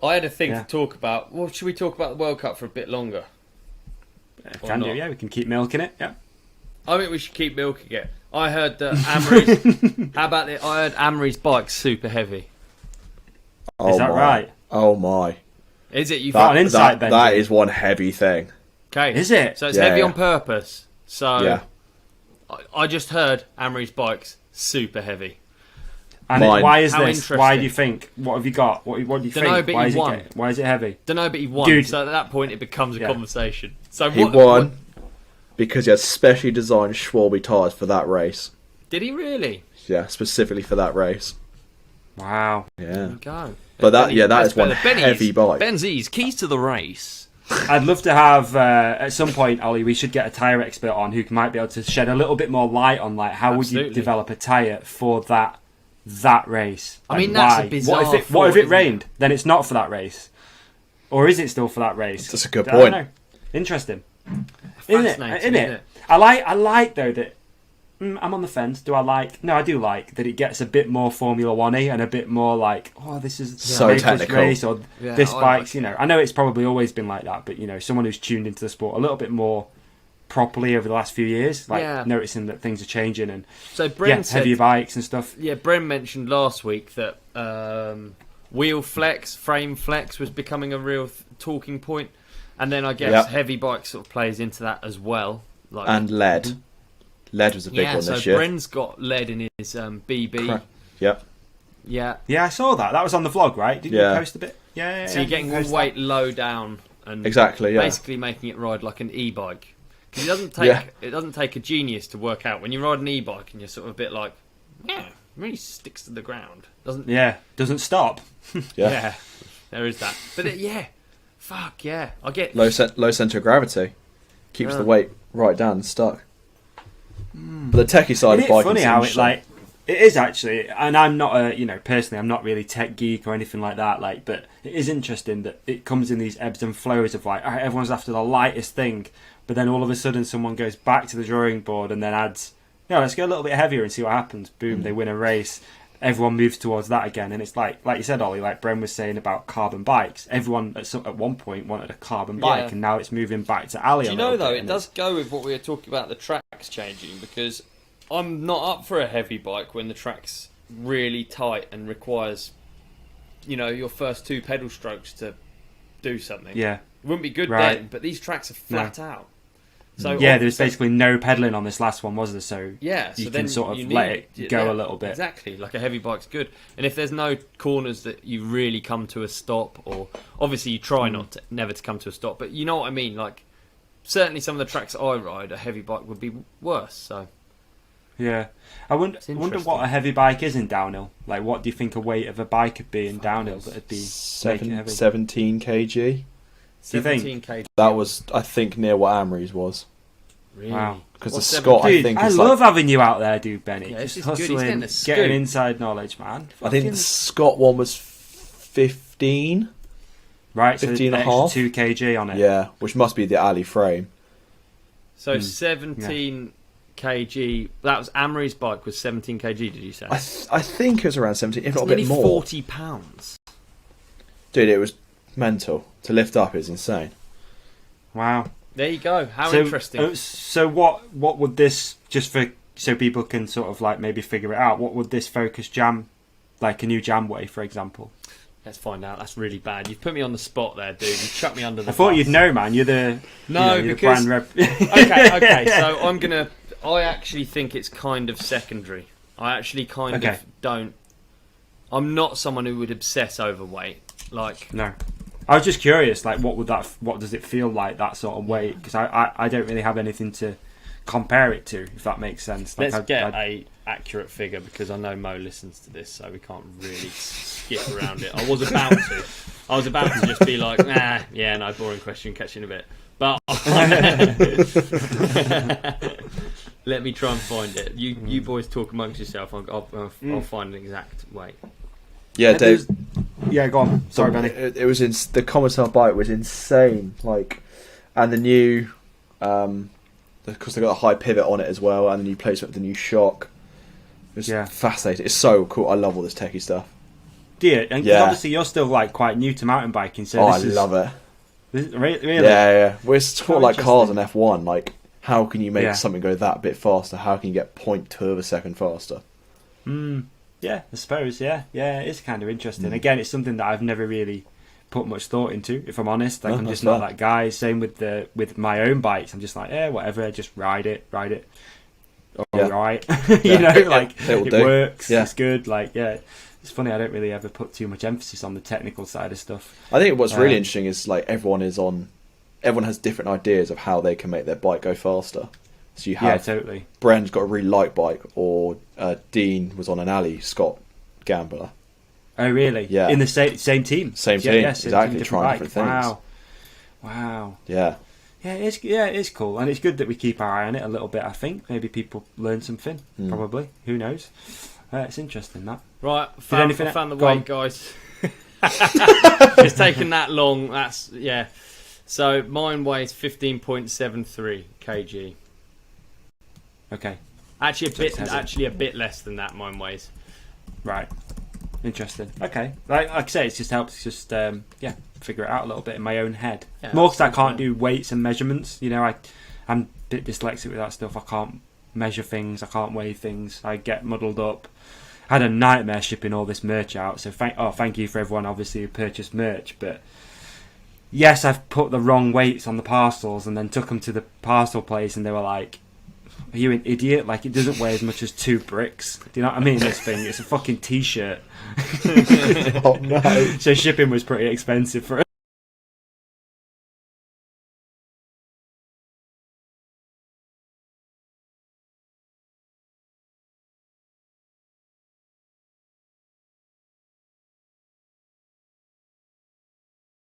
I had a thing to talk about. Well, should we talk about the World Cup for a bit longer? Can do, yeah. We can keep milking it, yeah. I think we should keep milking it. I heard that Amaury's... How about it? I heard Amaury's bike's super heavy. Oh, is that right? Oh, my. Is it? You've got an insight, Benji. That is one heavy thing. Okay. Is it? So it's heavy on purpose. So yeah. I just heard Amaury's bike's super heavy. And why is this? Why do you think? What have you got? What do you think? Why is it heavy? Don't know, but he won. Dude. So at that point, it becomes a conversation. So he won because he had specially designed Schwalbe tyres for that race. Did he really? Yeah, specifically for that race. Wow. Yeah. There you go. But that is one heavy bike. Benzi's keys to the race. I'd love to have at some point, Ollie. We should get a tyre expert on who might be able to shed a little bit more light on how would you develop a tyre for that race. I mean, that's a bizarre what if it rained? Then it's not for that race, or is it still for that race? That's a good point. I don't know. Interesting, isn't it? I like though that I'm on the fence. Do I like? No, I do like that it gets a bit more Formula One-y and a bit more like, oh, this is so technical race or this bike's. I know it's probably always been like that, but someone who's tuned into the sport a little bit more properly over the last few years, noticing that things are changing and so Bren said, heavier bikes and stuff. Yeah, Bren mentioned last week that wheel flex, frame flex was becoming a real talking point, and then I guess heavy bike sort of plays into that as well. And lead. Lead was a big one this year. Yeah, so Bren's got lead in his BB. Yep. Yeah. Yeah, I saw that. That was on the vlog, right? Didn't you post a bit? Yeah. So you're getting all weight low down and basically making it ride like an e-bike. Because it doesn't take a genius to work out when you ride an e-bike and you're sort of a bit like, it really sticks to the ground. Doesn't stop. Yeah, there is that. But I get low centre of gravity keeps the weight right down and stuck. But the techie side of biking, funny how it is actually, and I'm not personally I'm not really tech geek or anything like that. But it is interesting that it comes in these ebbs and flows of everyone's after the lightest thing. But then all of a sudden someone goes back to the drawing board and then adds, let's go a little bit heavier and see what happens. Boom, they win a race. Everyone moves towards that again. And it's like you said, Ollie, like Bren was saying about carbon bikes. Everyone at one point wanted a carbon bike and now it's moving back to Ali. Do you know, though, it does go with what we were talking about, the tracks changing, because I'm not up for a heavy bike when the track's really tight and requires, your first two pedal strokes to do something. Yeah. It wouldn't be good then, but these tracks are flat out. So there's basically no pedalling on this last one, was there? So you then can sort of let it go a little bit. Exactly, like a heavy bike's good. And if there's no corners that you really come to a stop, or obviously you try never to come to a stop, but you know what I mean. Like certainly some of the tracks I ride, a heavy bike would be worse. So yeah, I wonder what a heavy bike is in downhill. Like, what do you think a weight of a bike would be in downhill that'd be 17 kg? 17 kg. That was, I think, near what Amaury's was. Really? Wow. Because the Scott, I think, I love having you out there, dude, Benny. Yeah, just hustling, getting inside knowledge, man. I think the Scott one was 15. Right, 15 so and a half. 2 kg on it. Yeah, which must be the Ali frame. So 17 kg. That was Amaury's bike was 17 kg. Did you say? I think it was around 17, if not a bit more. 40 pounds. Dude, it was mental. To lift up is insane. Wow. There you go. How interesting. So what would this, just for so people can sort of like maybe figure it out, what would this Focus Jam, like a new Jam weigh, for example? Let's find out. That's really bad. You've put me on the spot there, dude. You chucked me under the I thought bus. you'd know, man. You're the because the brand rep. Okay. So I actually think it's kind of secondary. I actually kind of don't. I'm not someone who would obsess over weight. Like no. I was just curious, like, what does it feel like, that sort of weight? Because I don't really have anything to compare it to, if that makes sense. Like, Let's get a accurate figure, because I know Mo listens to this, so we can't really skip around it. I was about to just be like, boring question, catch you in a bit. But let me try and find it. You boys talk amongst yourself. I'll find an exact weight. Yeah, Dave. Yeah, go on. Sorry, Benny. It was the Commissar bike was insane. Like, and the new, because they got a high pivot on it as well, and the new placement of the new shock. It was fascinating. It's so cool. I love all this techie stuff. Do you? And 'cause Yeah. obviously you're still like quite new to mountain biking, so Oh, I this is, love it. Really? Yeah. We're sort of like cars in interesting. F1. Like, how can you make Yeah. something go that bit faster? How can you get 0.2 of a second faster? Yeah, I suppose. Yeah, it's kind of interesting. Mm. Again, it's something that I've never really put much thought into. If I'm honest, like No, I'm that's just not fair. that guy. Same with my own bikes. I'm just like, whatever. Just ride it. All Yeah. right, Yeah. like It'll it do. works. Yeah. It's good. Like, yeah, it's funny. I don't really ever put too much emphasis on the technical side of stuff. I think what's really Um, interesting is like everyone has different ideas of how they can make their bike go faster. So you Yeah, have totally. Bren's got a really light bike, or Dean was on an alley, Scott Gambler. Oh, really? Yeah. In the same team. Same Yeah, team, yeah, exactly, trying bike. different things. Wow. Yeah. Yeah, it's cool, and it's good that we keep our eye on it a little bit. I think maybe people learn something. Probably, who knows? It's interesting that. Right, Did found anything- the go on. weight, guys. It's taken that long. That's yeah. So mine weighs 15.73 kg. Okay, Actually a bit less than that. Mine weighs. right, interesting. Okay, like I say, it just helps figure it out a little bit in my own head. Yeah, More because I absolutely. can't do weights and measurements. I'm a bit dyslexic with that stuff. I can't measure things. I can't weigh things. I get muddled up. I had a nightmare shipping all this merch out. So thank you for everyone obviously who purchased merch. But yes, I've put the wrong weights on the parcels and then took them to the parcel place and they were like, "Are you an idiot? Like, it doesn't weigh as much as 2 bricks." Do you know what I mean? This thing, it's a fucking t-shirt. Oh no. So shipping was pretty expensive for